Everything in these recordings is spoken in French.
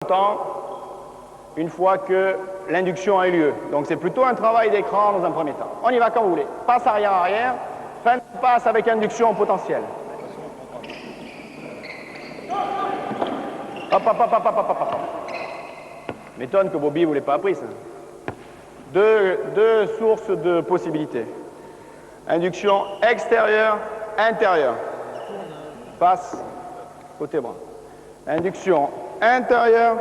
temps une fois que l'induction a eu lieu. Donc c'est plutôt un travail d'écran dans un premier temps. On y va quand vous voulez. Passe arrière-arrière, fin de passe avec induction potentielle. Hop, hop, hop, hop, hop, hop, hop. M'étonne que Bobby ne vous l'ait pas appris, ça. Deux sources de possibilités. Induction extérieure, intérieure. Passe côté bras. Induction intérieure,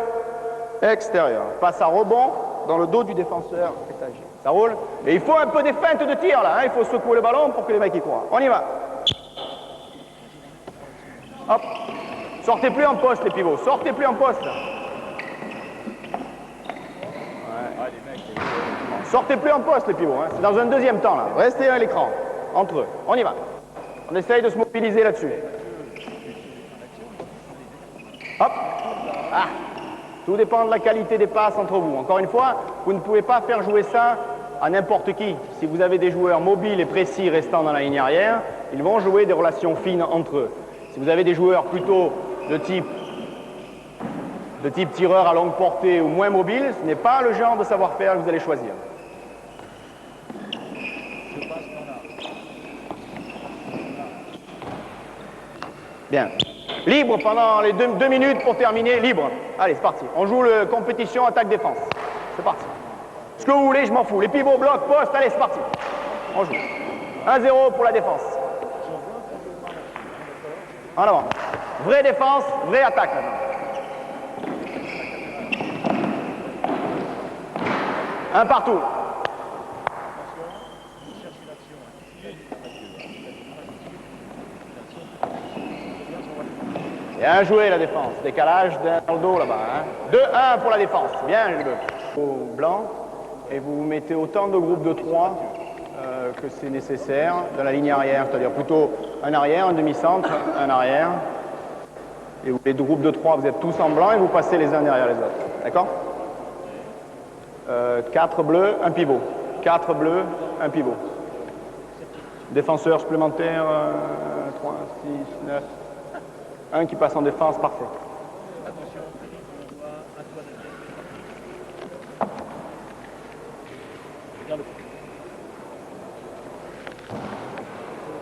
extérieure. Passe à rebond dans le dos du défenseur étagé. Ça roule? Et il faut un peu des feintes de tir là, hein. Il faut secouer le ballon pour que les mecs y croient. On y va. Hop. Sortez plus en poste les pivots, sortez plus en poste. Ouais. Sortez plus en poste les pivots, hein. C'est dans un deuxième temps là. Restez à l'écran, entre eux. On y va. On essaye de se mobiliser là-dessus. Hop. Ah. Tout dépend de la qualité des passes entre vous. Encore une fois, vous ne pouvez pas faire jouer ça à n'importe qui. Si vous avez des joueurs mobiles et précis restant dans la ligne arrière, ils vont jouer des relations fines entre eux. Si vous avez des joueurs plutôt de type tireur à longue portée ou moins mobile, ce n'est pas le genre de savoir-faire que vous allez choisir. Bien. Libre pendant les deux minutes pour terminer, libre. Allez, c'est parti. On joue le compétition attaque-défense. C'est parti. Ce que vous voulez, je m'en fous. Les pivots, bloc, poste, allez, c'est parti. On joue. 1-0 pour la défense. En avant. Vraie défense, vraie attaque maintenant. Un partout. Bien joué la défense. Décalage dans le dos là-bas. Hein. 2-1 pour la défense. Bien les deux. Au blanc. Et vous mettez autant de groupes de 3 que c'est nécessaire dans la ligne arrière. C'est-à-dire plutôt un arrière, un demi-centre, un arrière. Et vous, les deux groupes de 3, vous êtes tous en blanc et vous passez les uns derrière les autres. D'accord? 4 bleus, un pivot. 4 bleus, un pivot. Défenseur supplémentaire, 3, 6, 9. Un qui passe en défense, parfait.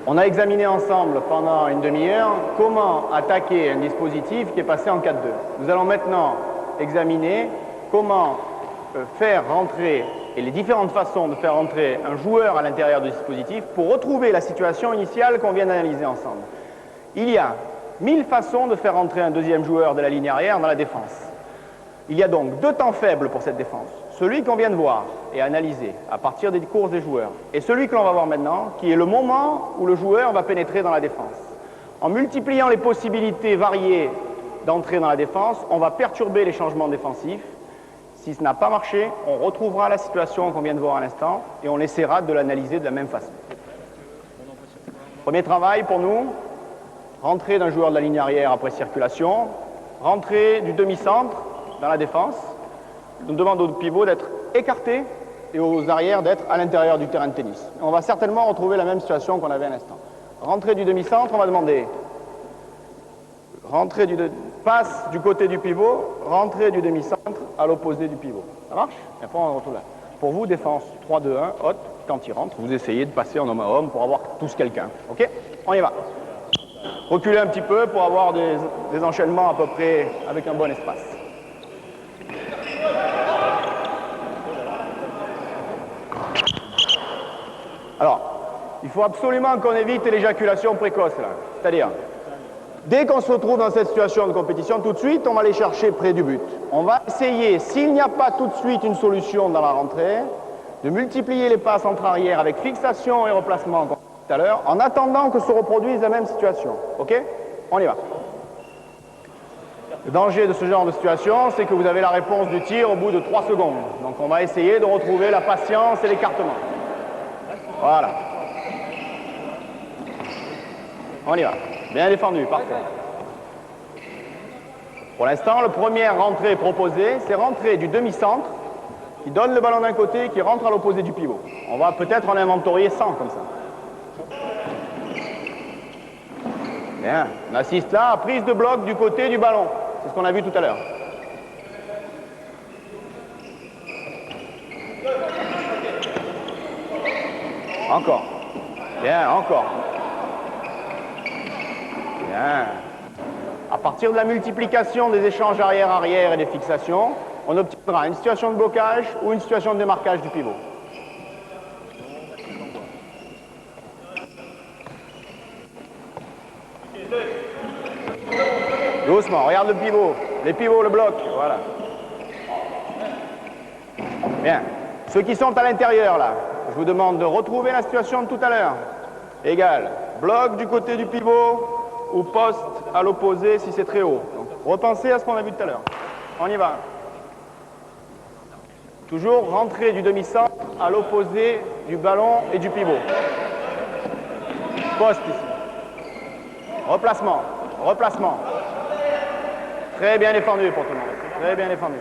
On a examiné ensemble pendant une demi-heure comment attaquer un dispositif qui est passé en 4-2. Nous allons maintenant examiner comment faire rentrer et les différentes façons de faire rentrer un joueur à l'intérieur du dispositif pour retrouver la situation initiale qu'on vient d'analyser ensemble. Il y a 1000 façons de faire rentrer un deuxième joueur de la ligne arrière dans la défense. Il y a donc 2 temps faibles pour cette défense. Celui qu'on vient de voir et analyser à partir des courses des joueurs et celui que l'on va voir maintenant, qui est le moment où le joueur va pénétrer dans la défense. En multipliant les possibilités variées d'entrer dans la défense, on va perturber les changements défensifs. Si ce n'a pas marché, on retrouvera la situation qu'on vient de voir à l'instant et on essaiera de l'analyser de la même façon. Premier travail pour nous. Rentrée d'un joueur de la ligne arrière après circulation, rentrée du demi-centre dans la défense. Nous demandons aux pivots d'être écartés et aux arrières d'être à l'intérieur du terrain de tennis. On va certainement retrouver la même situation qu'on avait à l'instant. Rentrée du demi-centre, on va demander passe du côté du pivot, rentrée du demi-centre à l'opposé du pivot. Ça marche? Et après on retrouve là. Pour vous, défense 3-2-1, haute, quand il rentre, vous essayez de passer en homme à homme pour avoir tous quelqu'un. Ok? On y va. Reculez un petit peu pour avoir des enchaînements à peu près avec un bon espace. Alors, il faut absolument qu'on évite l'éjaculation précoce là. C'est-à-dire, dès qu'on se retrouve dans cette situation de compétition, tout de suite, on va aller chercher près du but. On va essayer, s'il n'y a pas tout de suite une solution dans la rentrée, de multiplier les passes entre arrière avec fixation et replacement tout à l'heure, en attendant que se reproduise la même situation. Ok? On y va. Le danger de ce genre de situation, c'est que vous avez la réponse du tir au bout de 3 secondes. Donc on va essayer de retrouver la patience et l'écartement. Voilà. On y va. Bien défendu, parfait. Pour l'instant, le premier rentrée proposé, c'est rentrer du demi-centre, qui donne le ballon d'un côté, qui rentre à l'opposé du pivot. On va peut-être en inventorier 100 comme ça. Bien. On assiste là à prise de bloc du côté du ballon. C'est ce qu'on a vu tout à l'heure. Encore. Bien, encore. Bien. À partir de la multiplication des échanges arrière-arrière et des fixations, on obtiendra une situation de blocage ou une situation de démarquage du pivot. Doucement, regarde le pivot. Les pivots le bloquent, voilà. Bien. Ceux qui sont à l'intérieur, là, je vous demande de retrouver la situation de tout à l'heure. Égal. Bloc du côté du pivot ou poste à l'opposé si c'est très haut. Donc, repensez à ce qu'on a vu tout à l'heure. On y va. Toujours rentrer du demi-centre à l'opposé du ballon et du pivot. Poste ici. Replacement. Replacement. Très bien défendu pour tout le monde. Très bien défendu.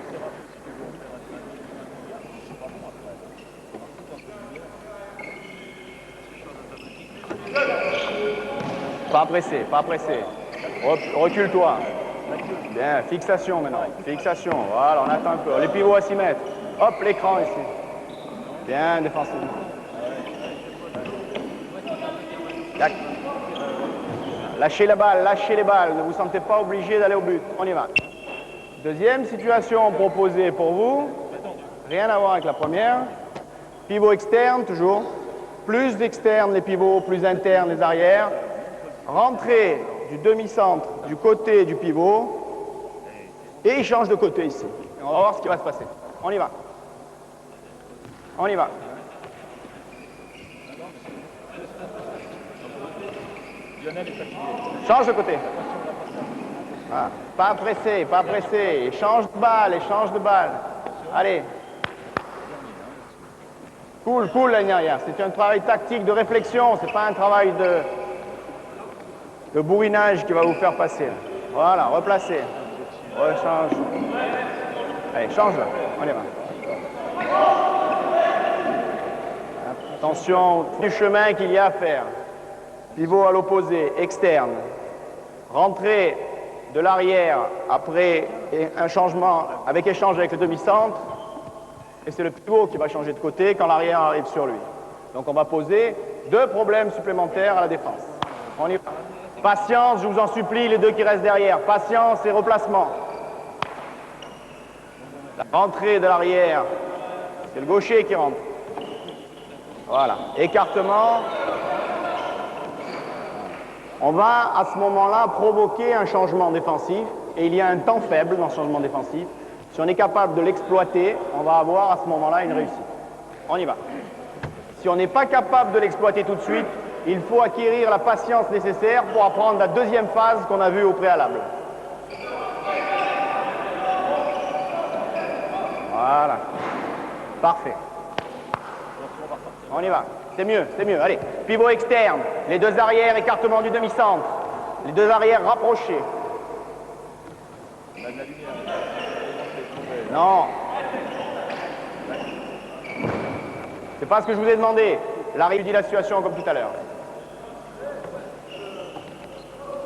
Pas pressé, pas pressé. Recule-toi. Bien, fixation maintenant. Fixation, voilà, on attend un peu. Les pivots à 6 mètres. Hop, l'écran ici. Bien, défensivement. Tac. Lâchez la balle, lâchez les balles. Ne vous sentez pas obligé d'aller au but. On y va. Deuxième situation proposée pour vous. Rien à voir avec la première. Pivot externe, toujours. Plus externe les pivots, plus interne les arrières. Rentrée du demi-centre du côté du pivot. Et il change de côté ici. On va voir ce qui va se passer. On y va. On y va. Change de côté. Voilà. Pas pressé, pas pressé. Échange de balle, échange de balle. Allez. Cool, cool la ligne arrière. C'est un travail tactique de réflexion. C'est pas un travail de bourrinage qui va vous faire passer. Voilà, replacez. Rechange. Allez, change là. On y va. Attention du chemin qu'il y a à faire. Pivot à l'opposé, externe. Rentrée de l'arrière après un changement avec échange avec le demi-centre. Et c'est le pivot qui va changer de côté quand l'arrière arrive sur lui. Donc on va poser 2 problèmes supplémentaires à la défense. On y va. Patience, je vous en supplie, les 2 qui restent derrière. Patience et replacement. La rentrée de l'arrière, c'est le gaucher qui rentre. Voilà. Écartement. On va à ce moment-là provoquer un changement défensif et il y a un temps faible dans ce changement défensif. Si on est capable de l'exploiter, on va avoir à ce moment-là une réussite. On y va. Si on n'est pas capable de l'exploiter tout de suite, il faut acquérir la patience nécessaire pour apprendre la deuxième phase qu'on a vue au préalable. Voilà. Parfait. On y va. C'est mieux, c'est mieux. Allez, pivot externe. Les 2 arrières, écartement du demi-centre. Les 2 arrières rapprochés. Non. C'est pas ce que je vous ai demandé. La réétudie la situation comme tout à l'heure.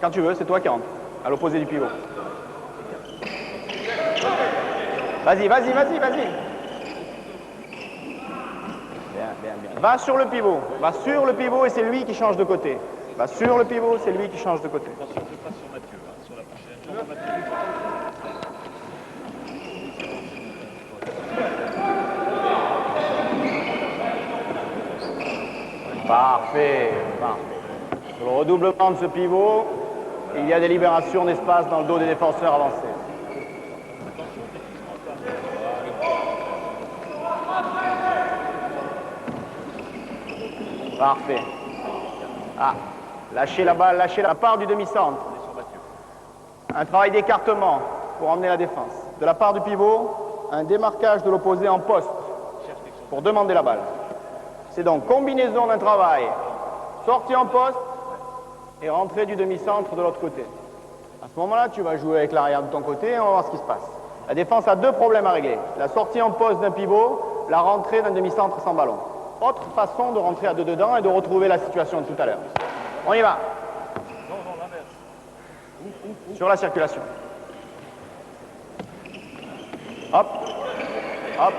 Quand tu veux, c'est toi qui rentres. À l'opposé du pivot. Vas-y, vas-y, vas-y, vas-y. Bien, bien. Va sur le pivot. Va sur le pivot et c'est lui qui change de côté. Va sur le pivot, c'est lui qui change de côté. Parfait, parfait. Sur le redoublement de ce pivot, il y a des libérations d'espace dans le dos des défenseurs avancés. Parfait. Ah, lâchez la balle, lâchez la part du demi-centre. Un travail d'écartement pour emmener la défense. De la part du pivot, un démarquage de l'opposé en poste pour demander la balle. C'est donc combinaison d'un travail, sortie en poste et rentrée du demi-centre de l'autre côté. À ce moment-là, tu vas jouer avec l'arrière de ton côté et on va voir ce qui se passe. La défense a 2 problèmes à régler. La sortie en poste d'un pivot, la rentrée d'un demi-centre sans ballon. Autre façon de rentrer à 2 dedans et de retrouver la situation de tout à l'heure. On y va. Sur la circulation. Hop. Hop.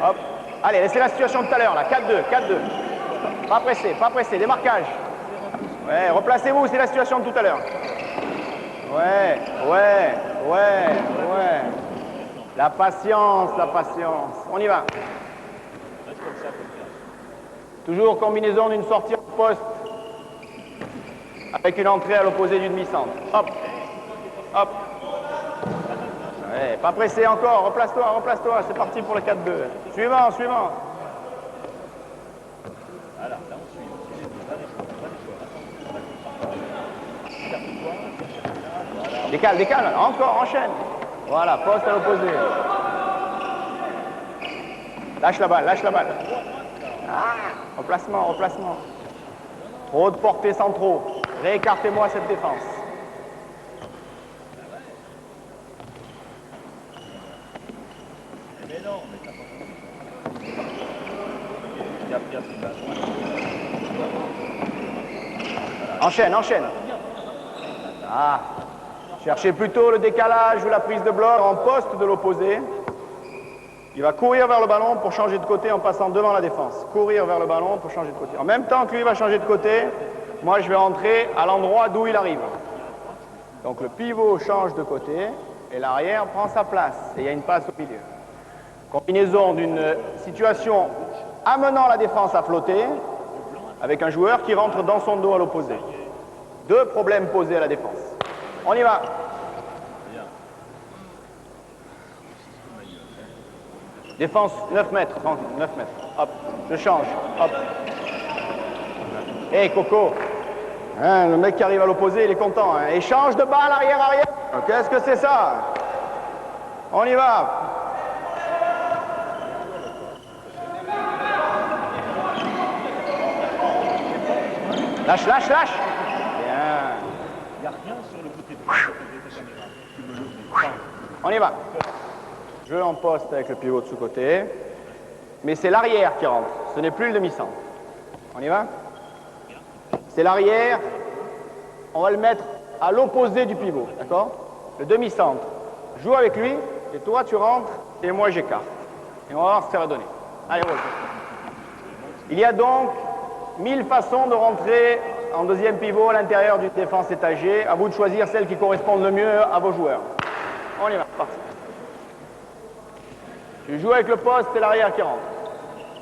Hop. Allez, laissez la situation de tout à l'heure, là. 4-2, 4-2. pas pressé, démarquage. Ouais, replacez-vous, c'est la situation de tout à l'heure. Ouais. La patience. On y va. Toujours combinaison d'une sortie en poste avec une entrée à l'opposé du demi-centre. Hop. Ouais, pas pressé encore, replace-toi, c'est parti pour le 4-2. Suivant. Décale, encore, enchaîne. Voilà, poste à l'opposé. Lâche la balle. Replacement. Trop de portée sans trop. Réécartez-moi cette défense. Enchaîne. Cherchez plutôt le décalage ou la prise de bloc en poste de l'opposé. Il va courir vers le ballon pour changer de côté en passant devant la défense. Courir vers le ballon pour changer de côté. En même temps que lui va changer de côté, moi je vais rentrer à l'endroit d'où il arrive. Donc le pivot change de côté et l'arrière prend sa place. Et il y a une passe au milieu. Combinaison d'une situation amenant la défense à flotter avec un joueur qui rentre dans son dos à l'opposé. Deux problèmes posés à la défense. On y va. Défense 9 mètres, 9 mètres. Hop, je change. Hop. Hé, Coco. Hein, le mec qui arrive à l'opposé, il est content. Hein. Échange de balle, arrière. Qu'est-ce que c'est ça? On y va. Lâche. Bien. On y va. Jeu en poste avec le pivot de sous-côté. Mais c'est l'arrière qui rentre. Ce n'est plus le demi-centre. On y va? C'est l'arrière. On va le mettre à l'opposé du pivot. D'accord? Le demi-centre. Joue avec lui. Et toi, tu rentres. Et moi, j'écarte. Et on va voir ce que ça va donner. Allez, roule. Il y a donc 1000 façons de rentrer en deuxième pivot à l'intérieur d'une défense étagée. À vous de choisir celle qui correspond le mieux à vos joueurs. On y va, parti. Tu joues avec le poste, c'est l'arrière qui rentre.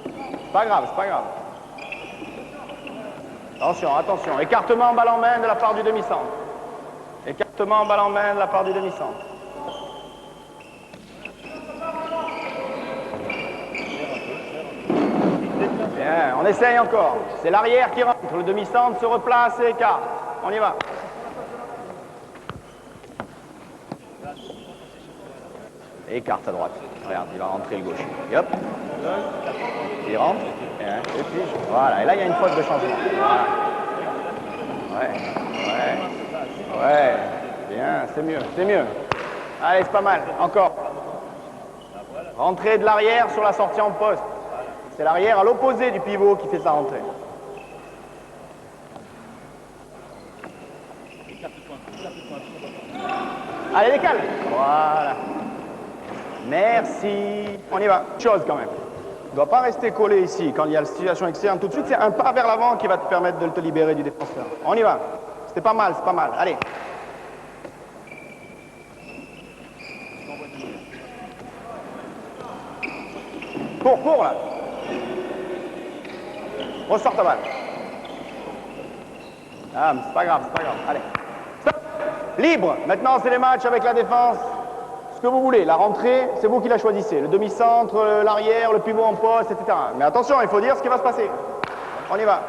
C'est pas grave. Attention. Écartement, balle en main de la part du demi-centre. Bien, on essaye encore. C'est l'arrière qui rentre. Le demi-centre se replace et écarte. On y va. Et écarte à droite. Regarde, il va rentrer le gauche. Et hop. Il rentre. Et puis, voilà. Et là, il y a une faute de changement. Voilà. Ouais. Bien, c'est mieux. Allez, c'est pas mal. Encore. Rentrée de l'arrière sur la sortie en poste. C'est l'arrière à l'opposé du pivot qui fait sa rentrée. Allez, décale. Voilà. Merci. On y va. Chose quand même. Tu ne dois pas rester collé ici quand il y a la situation externe. Tout de suite, c'est un pas vers l'avant qui va te permettre de te libérer du défenseur. On y va. C'était pas mal. Allez. Cours là. Ressort ta balle. Ah, mais c'est pas grave. Allez. Stop. Libre. Maintenant, c'est les matchs avec la défense. Ce que vous voulez. La rentrée, c'est vous qui la choisissez. Le demi-centre, l'arrière, le pivot en poste, etc. Mais attention, il faut dire ce qui va se passer. On y va.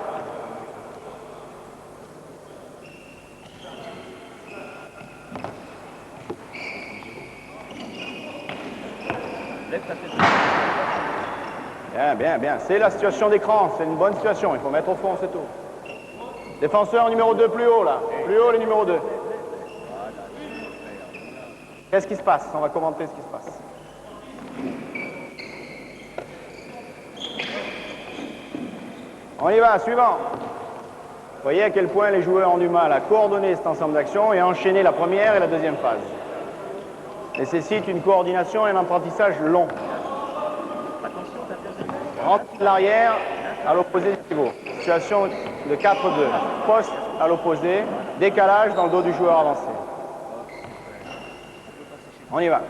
Bien. C'est la situation d'écran. C'est une bonne situation. Il faut mettre au fond, c'est tout. Défenseur numéro 2 plus haut, là. Plus haut, le numéro 2. Qu'est-ce qui se passe? On va commenter ce qui se passe. On y va, suivant. Vous voyez à quel point les joueurs ont du mal à coordonner cet ensemble d'actions et à enchaîner la première et la deuxième phase. Nécessite une coordination et un apprentissage long. Rentre de l'arrière, à l'opposé du pivot. Situation de 4-2. Poste à l'opposé, décalage dans le dos du joueur avancé. On y va.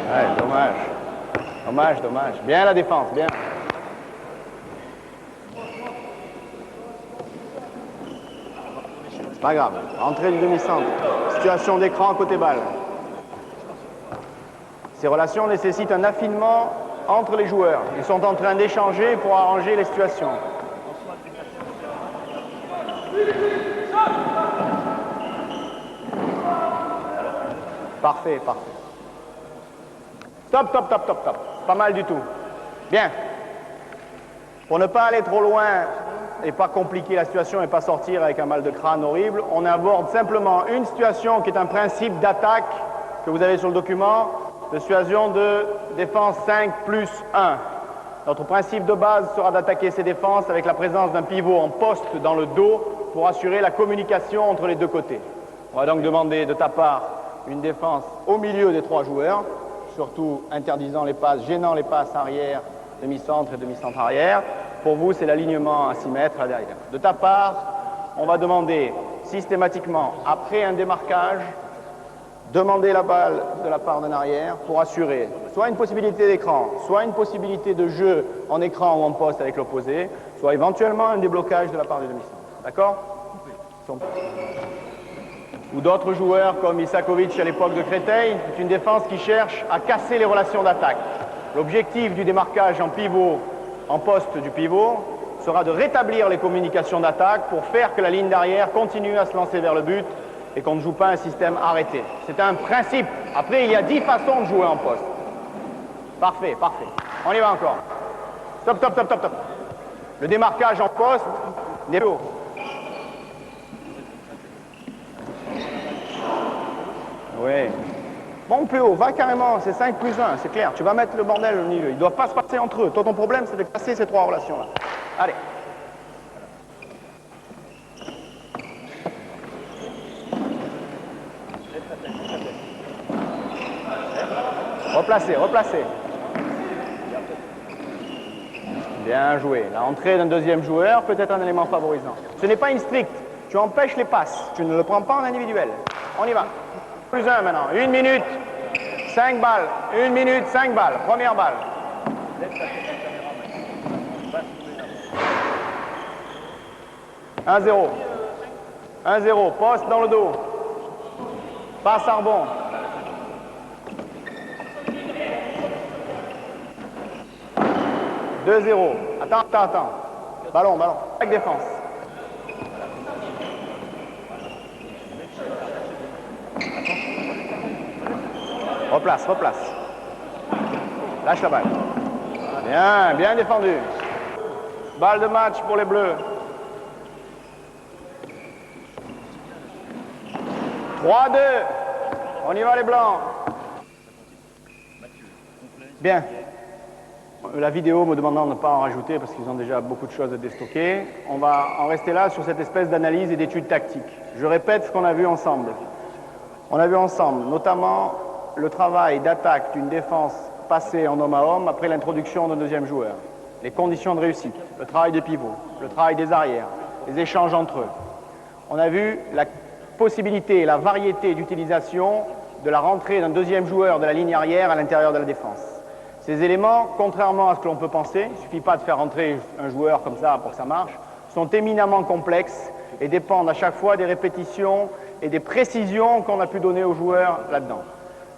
Ouais, dommage. Dommage, dommage. Bien la défense, bien. C'est pas grave. Entrée du demi-centre. Situation d'écran côté balle. Ces relations nécessitent un affinement entre les joueurs. Ils sont en train d'échanger pour arranger les situations. Parfait, parfait. Top, top, top, top, top. Pas mal du tout. Bien. Pour ne pas aller trop loin et pas compliquer la situation et pas sortir avec un mal de crâne horrible, on aborde simplement une situation qui est un principe d'attaque que vous avez sur le document, de situation de défense 5+1. Notre principe de base sera d'attaquer ces défenses avec la présence d'un pivot en poste dans le dos pour assurer la communication entre les deux côtés. On va donc demander de ta part une défense au milieu des trois joueurs, surtout interdisant les passes, gênant les passes arrière, demi-centre et demi-centre arrière. Pour vous, c'est l'alignement à 6 mètres à derrière. De ta part, on va demander systématiquement, après un démarquage, demander la balle de la part d'un arrière pour assurer soit une possibilité d'écran, soit une possibilité de jeu en écran ou en poste avec l'opposé, soit éventuellement un déblocage de la part du demi-centre. D'accord? Ou d'autres joueurs comme Isakovic à l'époque de Créteil, c'est une défense qui cherche à casser les relations d'attaque. L'objectif du démarquage en pivot, en poste du pivot, sera de rétablir les communications d'attaque pour faire que la ligne d'arrière continue à se lancer vers le but et qu'on ne joue pas un système arrêté. C'est un principe. Après, il y a 10 façons de jouer en poste. Parfait, parfait. On y va encore. Stop, stop, stop, stop, stop. Le démarquage en poste n'est pas haut. Oui. Bon, plus haut, va carrément, c'est 5+1, c'est clair. Tu vas mettre le bordel au milieu. Ils ne doivent pas se passer entre eux. Toi, ton problème, c'est de casser ces trois relations-là. Allez. Replacez, replacez. Bien joué. L'entrée d'un deuxième joueur peut être un élément favorisant. Ce n'est pas une stricte. Tu empêches les passes. Tu ne le prends pas en individuel. On y va. +1 maintenant. 1 minute, 5 balles. 1 minute, 5 balles. Première balle. 1-0. 1-0. Poste dans le dos. Passe à rebond. 2-0. Attends, attends, attends. Ballon, ballon. Avec défense. Replace, replace. Lâche la balle. Bien, bien défendu. Balle de match pour les Bleus. 3-2. On y va les Blancs. Bien. La vidéo me demandant de ne pas en rajouter parce qu'ils ont déjà beaucoup de choses à déstocker. On va en rester là sur cette espèce d'analyse et d'étude tactique. Je répète ce qu'on a vu ensemble. On a vu ensemble notamment le travail d'attaque d'une défense passée en homme à homme après l'introduction d'un deuxième joueur. Les conditions de réussite, le travail des pivots, le travail des arrières, les échanges entre eux. On a vu la possibilité et la variété d'utilisation de la rentrée d'un deuxième joueur de la ligne arrière à l'intérieur de la défense. Ces éléments, contrairement à ce que l'on peut penser, il ne suffit pas de faire rentrer un joueur comme ça pour que ça marche, sont éminemment complexes et dépendent à chaque fois des répétitions et des précisions qu'on a pu donner aux joueurs là-dedans.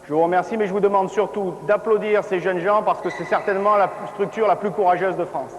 Je vous remercie, mais je vous demande surtout d'applaudir ces jeunes gens parce que c'est certainement la structure la plus courageuse de France.